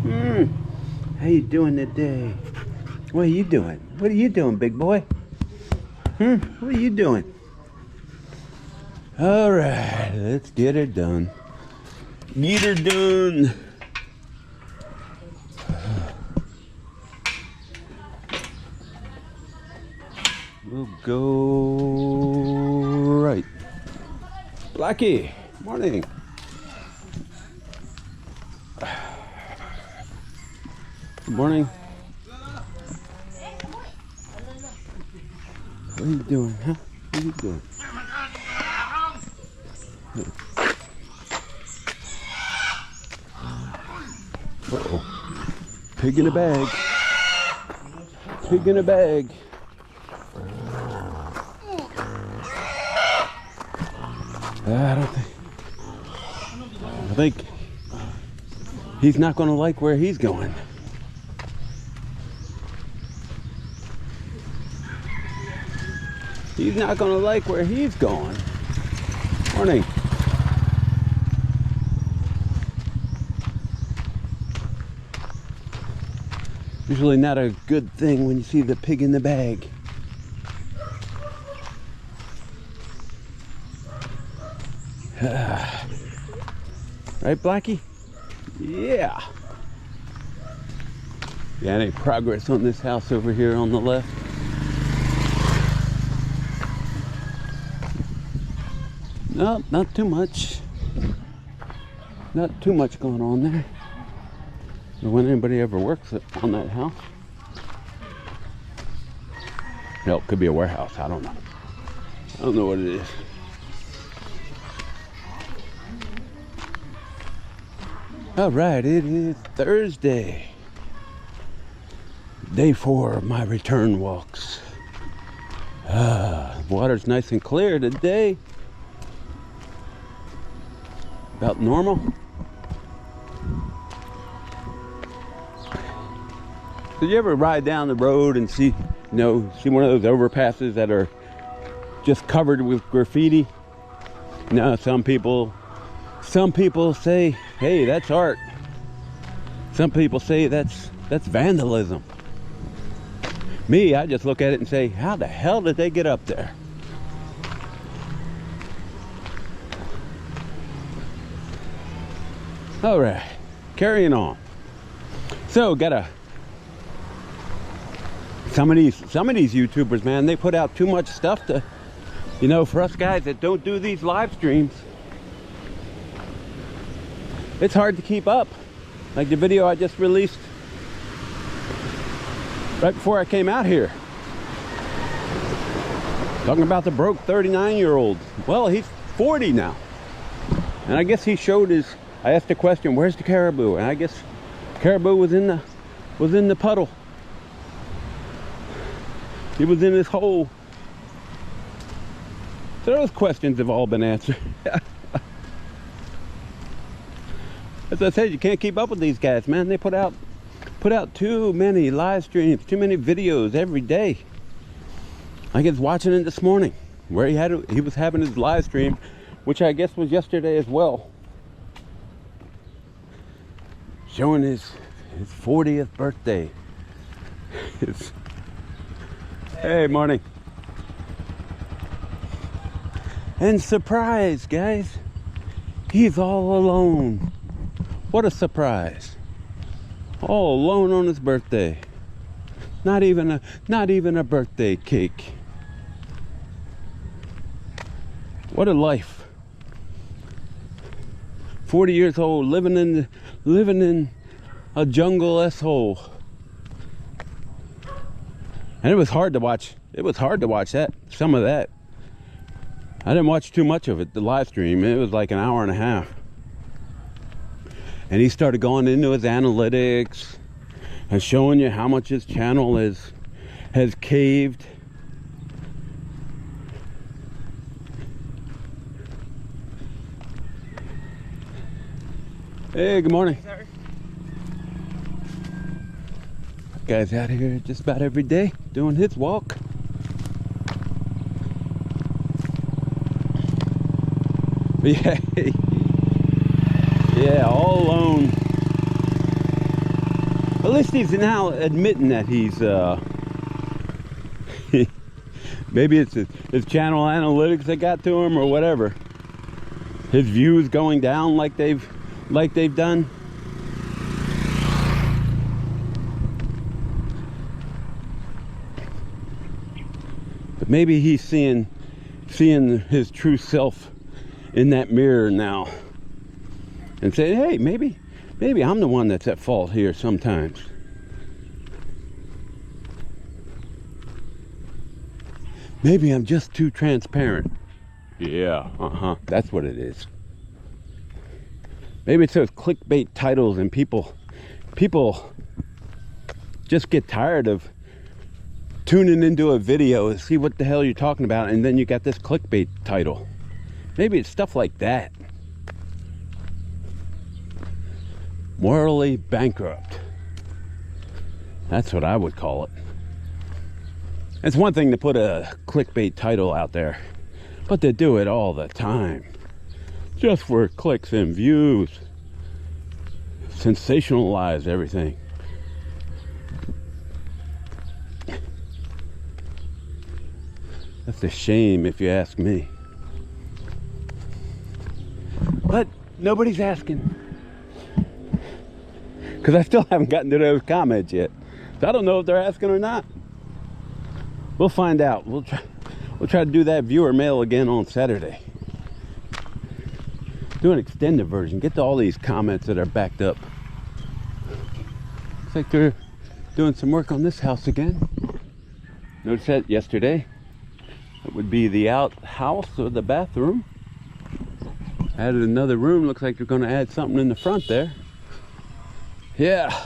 How you doing today? What are you doing? What are you doing, big boy? What are you doing? All right, let's get her done. Get her done. We'll go right. Blackie, morning. Good morning. What are you doing, huh? What are you doing? Uh-oh. Pig in a bag. Pig in a bag. I think he's not going to like where he's going. He's not going to like where he's going. Morning. Usually not a good thing when you see the pig in the bag. Right, Blackie? Yeah. Yeah, any progress on this house over here on the left? No, not too much. Not too much going on there. When anybody ever works on that house. Hell, it could be a warehouse. I don't know. I don't know what it is. All right, it is Thursday. Day 4 of my return walks. Water's nice and clear today. About normal. Did you ever ride down the road and see one of those overpasses that are just covered with graffiti? No, some people say, hey, that's art. Some people say that's vandalism. Me, I just look at it and say, how the hell did they get up there? All right, carrying on. So, some of these YouTubers, man, they put out too much stuff to, for us guys that don't do these live streams. It's hard to keep up. Like the video I just released right before I came out here. Talking about the broke 39-year-old. Well, he's 40 now. And I guess he showed I asked the question, where's the caribou? And I guess caribou was in the puddle. He was in his hole. So those questions have all been answered. As I said, you can't keep up with these guys, man. They put out too many live streams, too many videos every day. I was watching it this morning, where he was having his live stream, which I guess was yesterday as well, showing his 40th birthday. Hey, morning. And surprise, guys, he's all alone. What a surprise. All alone on his birthday. Not even a birthday cake. What a life. 40 years old, living in a jungle S-hole. And it was hard to watch. It was hard to watch some of that. I didn't watch too much of it, the live stream. It was like an hour and a half. And he started going into his analytics and showing you how much his channel has caved. Hey, good morning. Sorry. Guy's out here just about every day doing his walk. But yeah, all alone. At least he's now admitting that he's maybe it's his channel analytics that got to him or whatever. His views going down like they've done. But maybe he's seeing his true self in that mirror now and saying, hey, maybe I'm the one that's at fault here sometimes. Maybe I'm just too transparent. Yeah, that's what it is. Maybe it's those clickbait titles and people just get tired of tuning into a video and see what the hell you're talking about, and then you got this clickbait title. Maybe it's stuff like that. Morally bankrupt. That's what I would call it. It's one thing to put a clickbait title out there, but to do it all the time, just for clicks and views, sensationalize everything. That's a shame if you ask me. But nobody's asking. Because I still haven't gotten to those comments yet. So I don't know if they're asking or not. We'll find out. We'll try to do that viewer mail again on Saturday. Do an extended version. Get to all these comments that are backed up. Looks like they're doing some work on this house again. Noticed that yesterday. That would be the outhouse or the bathroom. Added another room. Looks like they're going to add something in the front there. Yeah.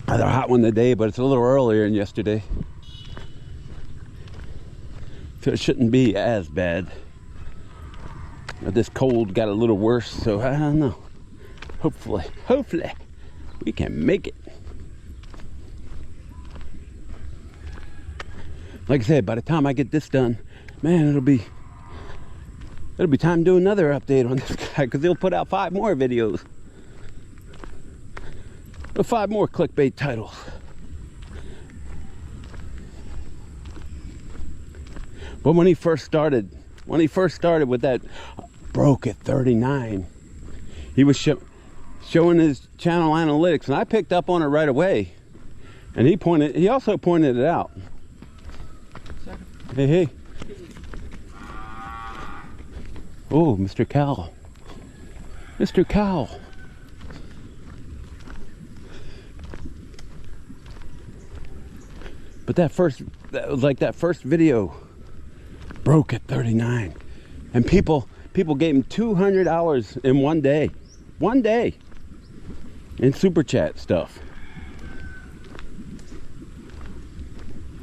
Another hot one today, but it's a little earlier than yesterday. So it shouldn't be as bad. This cold got a little worse, so I don't know. Hopefully we can make it. Like I said, by the time I get this done, man, it'll be time to do another update on this guy, because he'll put out 5 more videos. 5 more clickbait titles. But when he first started with that broke at 39, he was showing his channel analytics, and I picked up on it right away. And he also pointed it out. Hey. Oh, Mr. Cow. Mr. Cow. But that first video broke at 39. And people gave him $200 in one day. One day. In super chat stuff.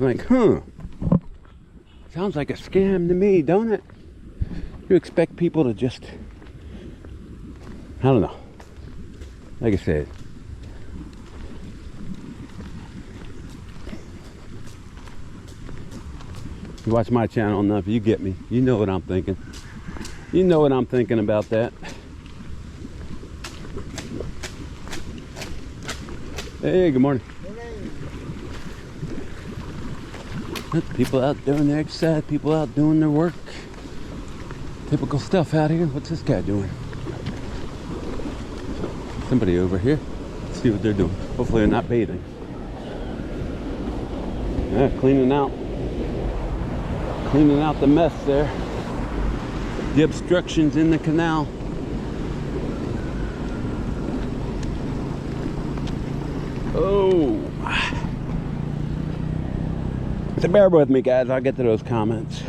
I'm like, sounds like a scam to me, don't it? You expect people to just, I don't know. Like I said, you watch my channel enough, you get me. You know what I'm thinking. You know what I'm thinking about that. Hey, good morning. People out doing their exercise, people out doing their work. Typical stuff out here. What's this guy doing? Somebody over here. Let's see what they're doing. Hopefully they're not bathing. Yeah, cleaning out the mess there. The obstructions in the canal. Oh. So bear with me, guys. I'll get to those comments.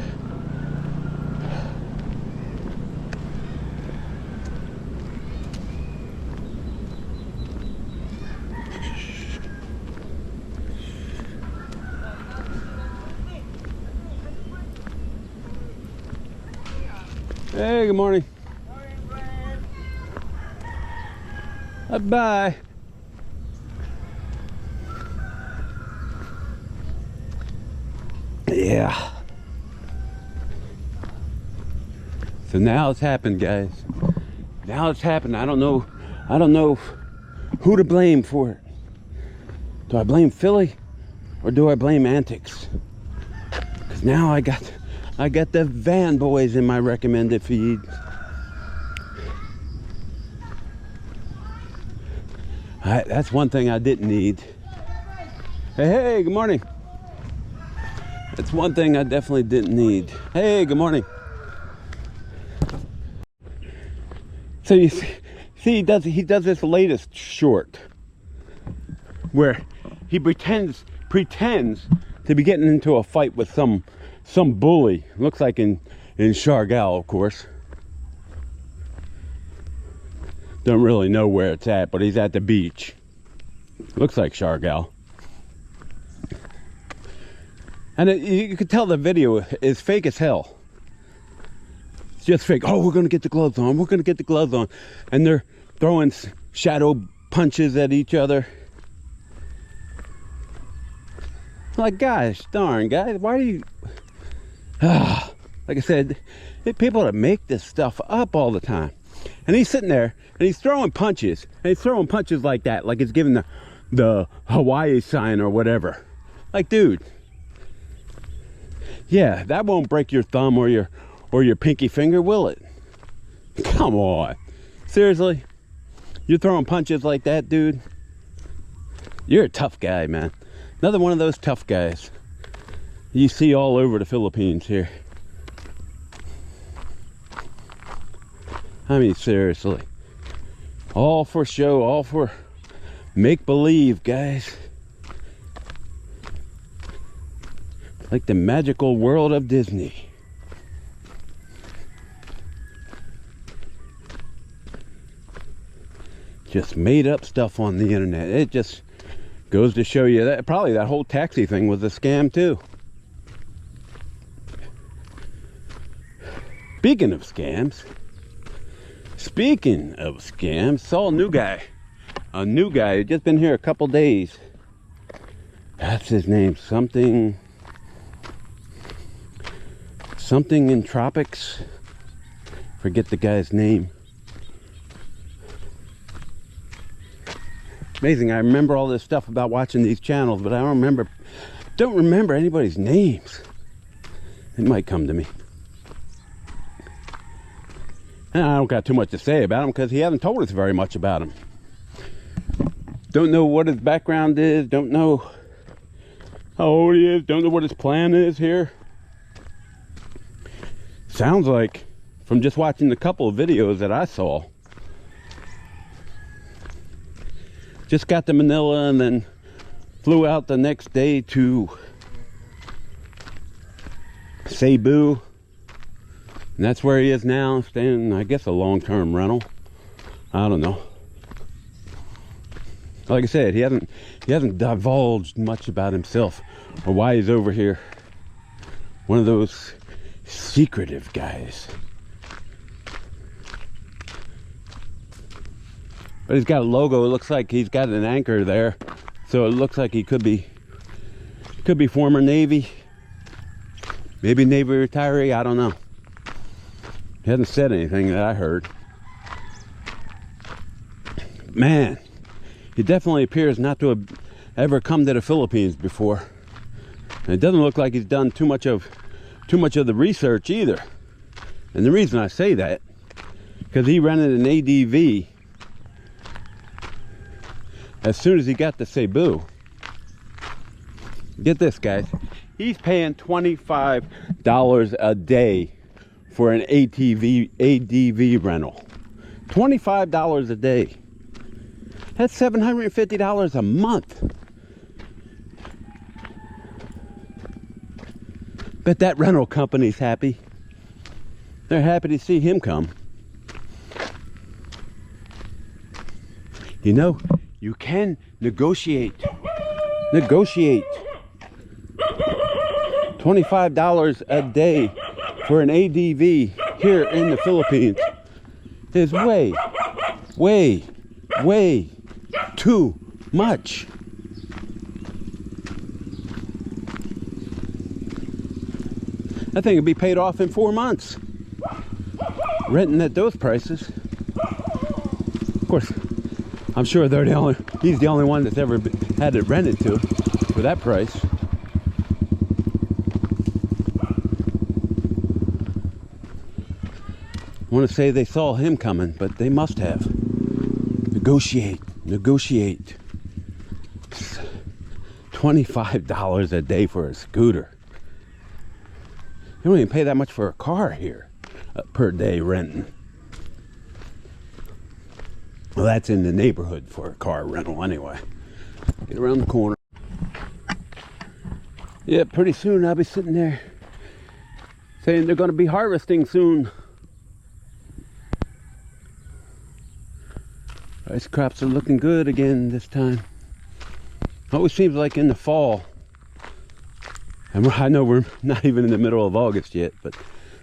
Hey, good morning. Morning, Brad. Bye. Yeah. So now it's happened, guys. Now it's happened. I don't know who to blame for it. Do I blame Philly or do I blame antics? Because now I got the van boys in my recommended feed. That's one thing I didn't need. Hey, good morning. That's one thing I definitely didn't need. Hey, good morning. So you see he does this latest short where he pretends to be getting into a fight with some bully. Looks like in Shargal, of course. Don't really know where it's at, but he's at the beach. Looks like Shargal. And you could tell the video is fake as hell. It's just fake. Oh, we're going to get the gloves on. We're going to get the gloves on. And they're throwing shadow punches at each other. Like, gosh darn, guys, why do you... like I said, people that make this stuff up all the time. And he's sitting there, and he's throwing punches. And he's throwing punches like that, like it's giving the Hawaii sign or whatever. Like, dude. Yeah, that won't break your thumb or your pinky finger, will it? Come on. Seriously? You're throwing punches like that, dude? You're a tough guy, man. Another one of those tough guys you see all over the Philippines here. I mean, seriously. All for show, all for make-believe, guys. Like the magical world of Disney. Just made up stuff on the internet. It just goes to show you that probably that whole taxi thing was a scam too. Speaking of scams, saw a new guy who just been here a couple days. That's his name, something in tropics. Forget the guy's name. Amazing, I remember all this stuff about watching these channels, but I don't remember anybody's names. It might come to me. And I don't got too much to say about him because he hasn't told us very much about him. Don't know what his background is, don't know how old he is, don't know what his plan is here. Sounds like, from just watching the couple of videos that I saw, just got to Manila and then flew out the next day to Cebu. And that's where he is now, staying, I guess, a long-term rental. I don't know. Like I said, he hasn't divulged much about himself or why he's over here. One of those secretive guys. But he's got a logo. It looks like he's got an anchor there, so it looks like he could be former Navy, maybe Navy retiree. I don't know. He hasn't said anything that I heard. Man, he definitely appears not to have ever come to the Philippines before. And it doesn't look like he's done too much of the research either. And the reason I say that, because he rented an ADV as soon as he got to Cebu. Get this, guys. He's paying $25 a day for an ADV rental. $25 a day. That's $750 a month. Bet that rental company's happy. They're happy to see him come. You know, you can negotiate. $25 a day for an ADV here in the Philippines is way too much. That thing would be paid off in 4 months. Renting at those prices. Of course, I'm sure they're the only, he's the only one that's ever had it rented to for that price. I want to say they saw him coming, but they must have. Negotiate, negotiate. $25 a day for a scooter. You don't even pay that much for a car here per day renting. Well, that's in the neighborhood for a car rental anyway. Get around the corner. Yeah, pretty soon I'll be sitting there saying they're going to be harvesting soon. Rice crops are looking good again this time. Always seems like in the fall. And I know we're not even in the middle of August yet, but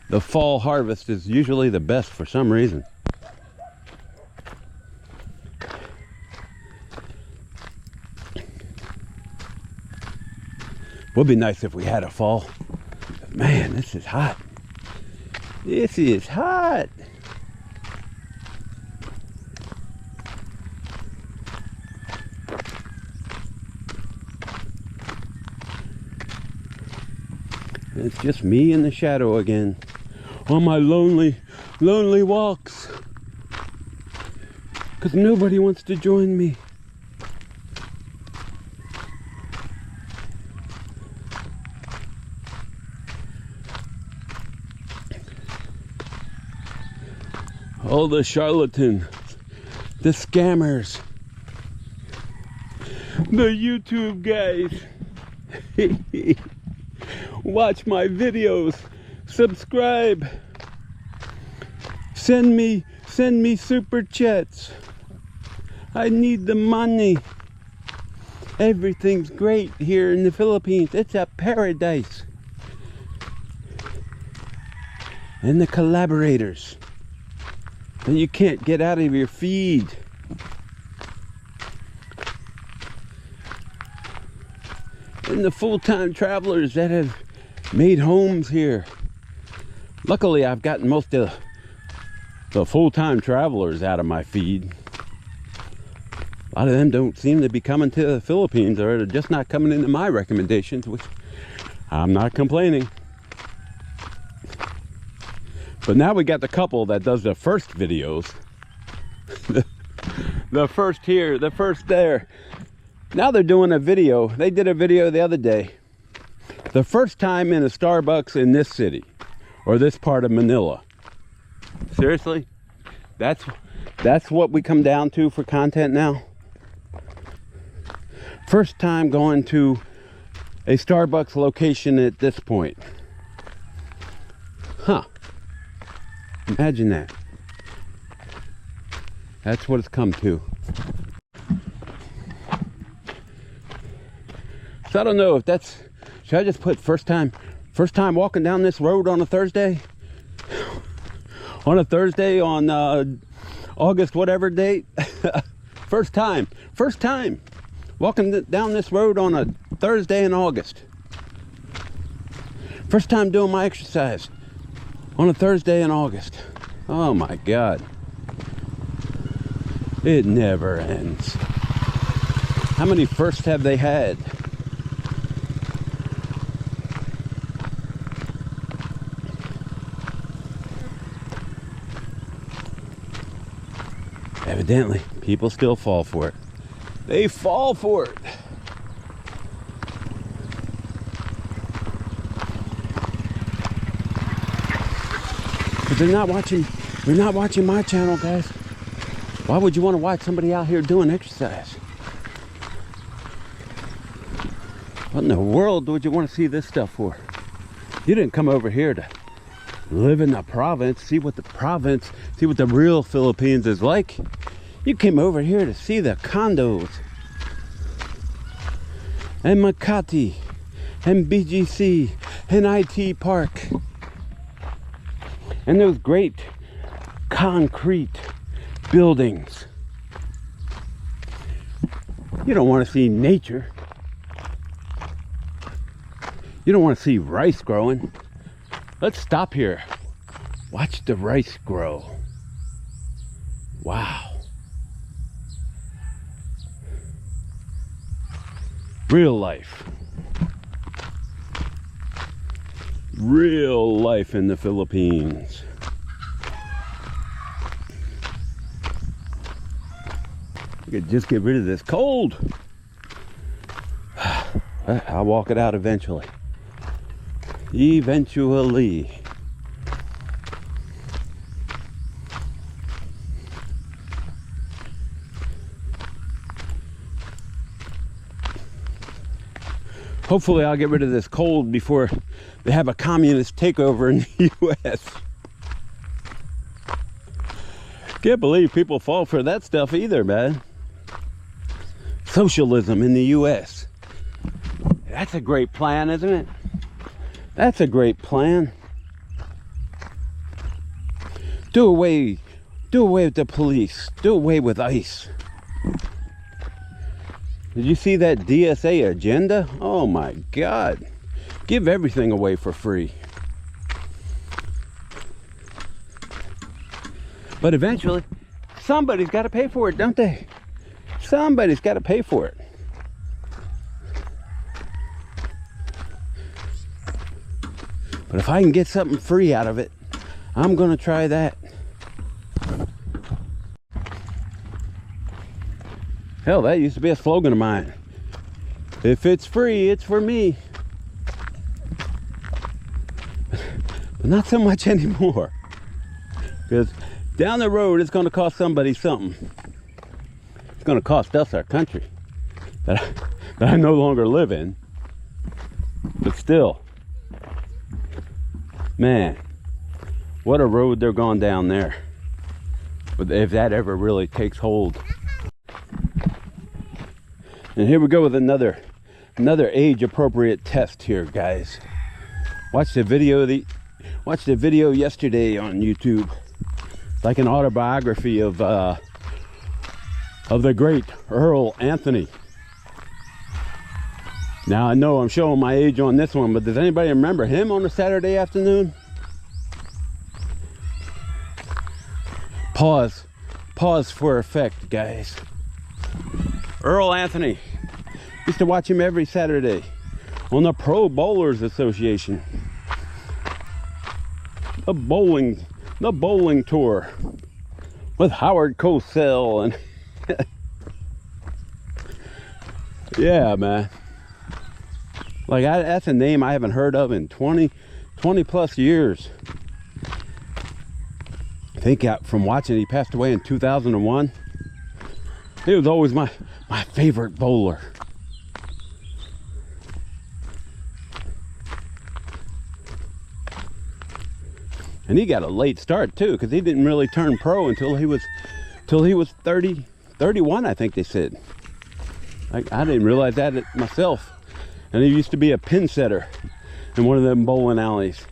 the fall harvest is usually the best for some reason. Would be nice if we had a fall. Man, this is hot. This is hot. It's just me in the shadow again on my lonely walks, because nobody wants to join me. All the charlatans, the scammers, the YouTube guys. Watch my videos, subscribe, send me super chats. I need the money. Everything's great here in the Philippines. It's a paradise. And the collaborators that you can't get out of your feed. And the full-time travelers that have made homes here. Luckily, I've gotten most of the full-time travelers out of my feed. A lot of them don't seem to be coming to the Philippines, or they're just not coming into my recommendations, which I'm not complaining. But now we got the couple that does the first videos. The first here, the first there. Now they're doing a video. They did a video the other day. The first time in a Starbucks in this city, or this part of Manila. Seriously? That's what we come down to for content now? First time going to a Starbucks location at this point. Huh. Imagine that. That's what it's come to. So I don't know if that's, should I just put first time walking down this road on a Thursday? On a Thursday on August whatever date? First time walking down this road on a Thursday in August. First time doing my exercise on a Thursday in August. Oh my God. It never ends. How many firsts have they had? Evidently, people still fall for it. They fall for it. But they're not watching my channel, guys. Why would you want to watch somebody out here doing exercise? What in the world would you want to see this stuff for? You didn't come over here to live in the province, see what the real Philippines is like. You came over here to see the condos and Makati and BGC and IT Park and those great concrete buildings. You don't want to see nature. You don't want to see rice growing. Let's stop here. Watch the rice grow. Wow. Real life. Real life in the Philippines. I could just get rid of this cold. I'll walk it out eventually. Eventually. Hopefully I'll get rid of this cold before they have a communist takeover in the U.S. Can't believe people fall for that stuff either, man. Socialism in the U.S. That's a great plan, isn't it? That's a great plan. Do away with the police. Do away with ICE. Did you see that DSA agenda? Oh my God. Give everything away for free. But eventually, somebody's got to pay for it, don't they? Somebody's got to pay for it. But if I can get something free out of it, I'm going to try that. Hell, that used to be a slogan of mine. If it's free, it's for me. But not so much anymore. Because down the road, it's going to cost somebody something. It's going to cost us our country that I no longer live in. But still, man, what a road they're going down there. But if that ever really takes hold. And here we go with another age-appropriate test here, guys. Watch the video yesterday on YouTube. It's like an autobiography of the great Earl Anthony. Now I know I'm showing my age on this one, but does anybody remember him on a Saturday afternoon? Pause for effect, guys. Earl Anthony. Used to watch him every Saturday on the Pro Bowlers Association. The bowling tour with Howard Cosell and yeah, man. Like that's a name I haven't heard of in 20 plus years. I think from watching, he passed away in 2001. He was always my favorite bowler. And he got a late start too, because he didn't really turn pro until he was 31, I think they said. I didn't realize that myself. And he used to be a pin setter in one of them bowling alleys.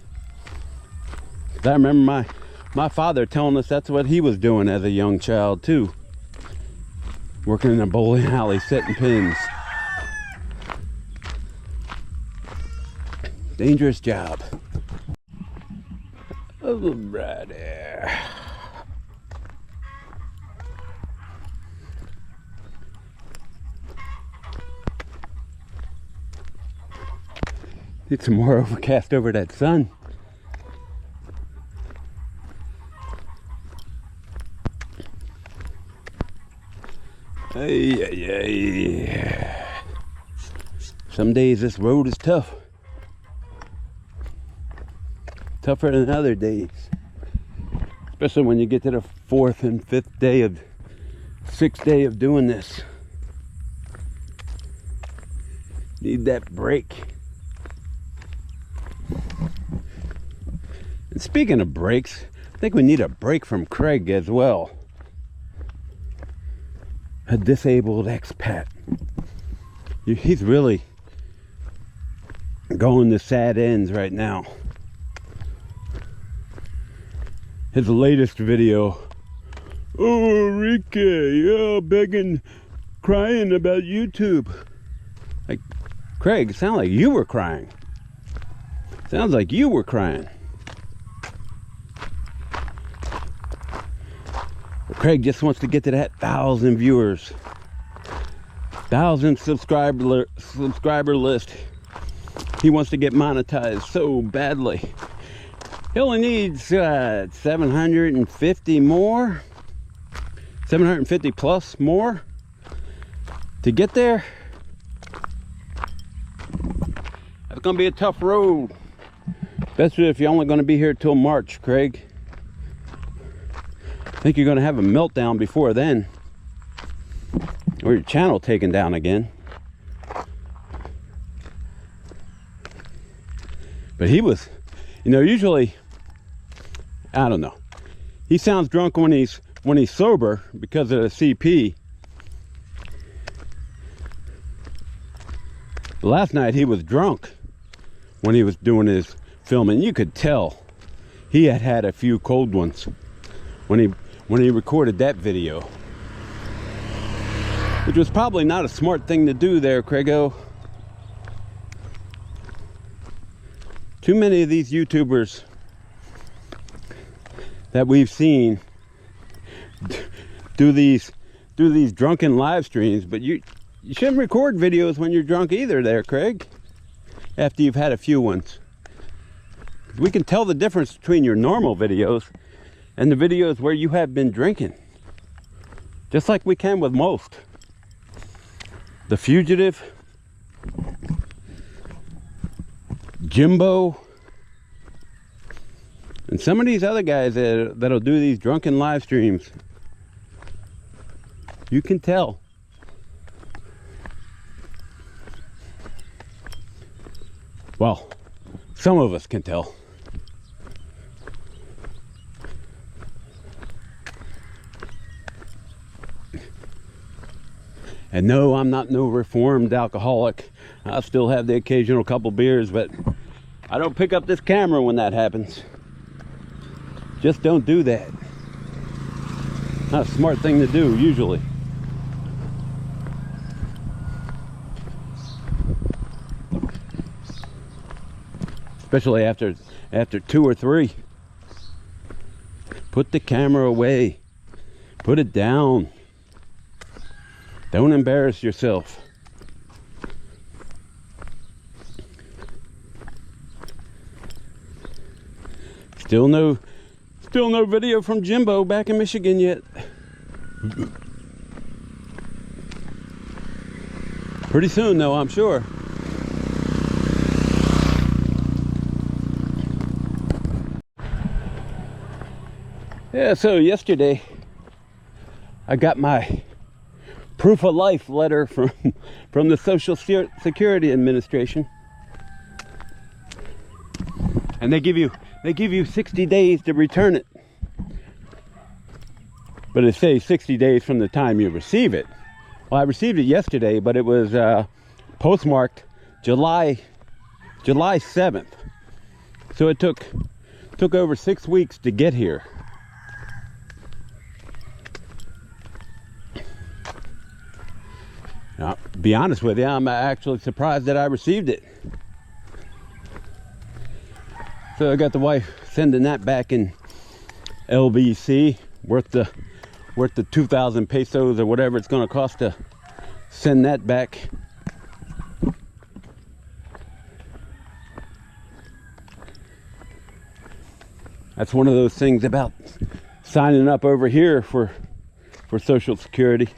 I remember my father telling us that's what he was doing as a young child too. Working in a bowling alley, setting pins. Dangerous job. Alrighty. Need some more overcast over that sun. Hey. Some days this road is tough. Tougher than other days. Especially when you get to the 4th and 5th day of 6th day of doing this. Need that break. And speaking of breaks, I think we need a break from Craig as well. A disabled expat. He's really going to sad ends right now. His latest video, oh, Enrique, yeah, begging, crying about YouTube. Like, Craig, it sounded like you were crying. Sounds like you were crying. Craig just wants to get to that 1,000 viewers. 1,000 subscriber list. He wants to get monetized so badly. He only needs 750 more, 750 plus more to get there. That's gonna be a tough road, especially if you're only gonna be here till March, Craig. I think you're gonna have a meltdown before then, or your channel taken down again. But he was, you know, usually, I don't know. He sounds drunk when he's sober because of the CP. Last night he was drunk when he was doing his filming. You could tell he had had a few cold ones when he recorded that video. Which was probably not a smart thing to do there, Craigo. Too many of these YouTubers that we've seen do these drunken live streams, but you shouldn't record videos when you're drunk either there, Craig, after you've had a few ones. We can tell the difference between your normal videos and the videos where you have been drinking, just like we can with most. The Fugitive, Jimbo, and some of these other guys that'll do these drunken live streams. You can tell. Well, some of us can tell. And no, I'm not no reformed alcoholic. I still have the occasional couple beers, but I don't pick up this camera when that happens. Just don't do that. Not a smart thing to do, usually. Especially after 2 or 3. Put the camera away. Put it down. Don't embarrass yourself. Still no video from Jimbo back in Michigan yet. Pretty soon though, I'm sure. Yeah, so yesterday I got my proof of life letter from the Social Security Administration, and they give you 60 days to return it, but it says 60 days from the time you receive it. Well, I received it yesterday, but it was postmarked July 7th, so it took over 6 weeks to get here. Now, to be honest with you, I'm actually surprised that I received it. So I got the wife sending that back in LBC, worth the 2,000 pesos or whatever it's going to cost to send that back. That's one of those things about signing up over here for Social Security.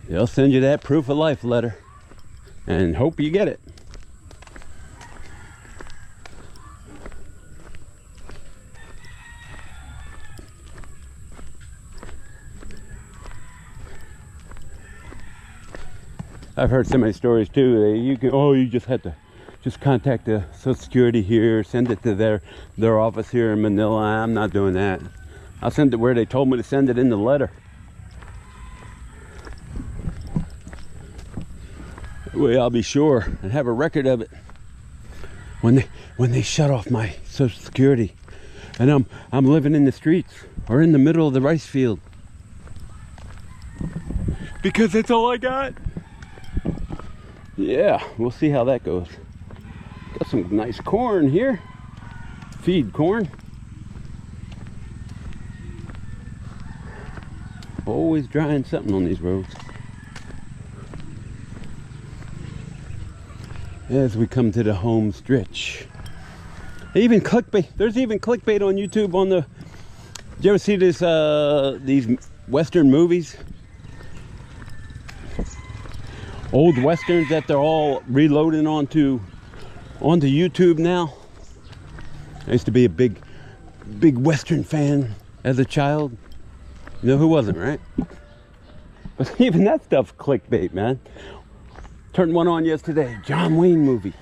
They'll send you that proof of life letter and hope you get it. I've heard so many stories too. You just have to contact the Social Security here, send it to their office here in Manila. I'm not doing that. I'll send it where they told me to send it in the letter. Way I'll be sure and have a record of it when they shut off my Social Security and I'm living in the streets or in the middle of the rice field, because that's all I got. Yeah, we'll see how that goes. Got some nice corn here. Feed corn. Always drying something on these roads. as we come to the home stretch. Even clickbait. There's even clickbait on YouTube on the. Did you ever see this? These Western movies, old Westerns that they're all reloading onto YouTube now. I used to be a big Western fan as a child. You know who wasn't, right? But even that stuff's clickbait, man. Turned one on yesterday. John Wayne movie.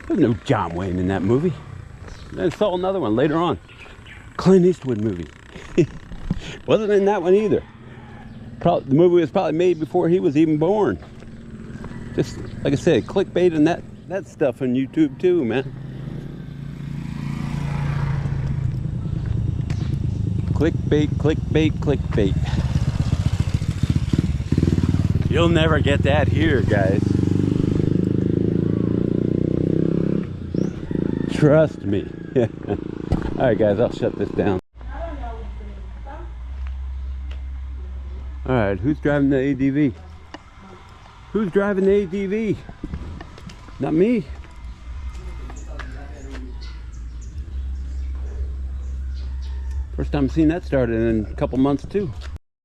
There's no John Wayne in that movie. Then I saw another one later on. Clint Eastwood movie. Wasn't in that one either. The movie was probably made before he was even born. Just like I said, clickbait and that stuff on YouTube too, man. Clickbait, clickbait, clickbait. You'll never get that here, guys. Trust me. Alright guys, I'll shut this down. Alright, who's driving the ADV? Who's driving the ADV? Not me. First time I've seen that started in a couple months too.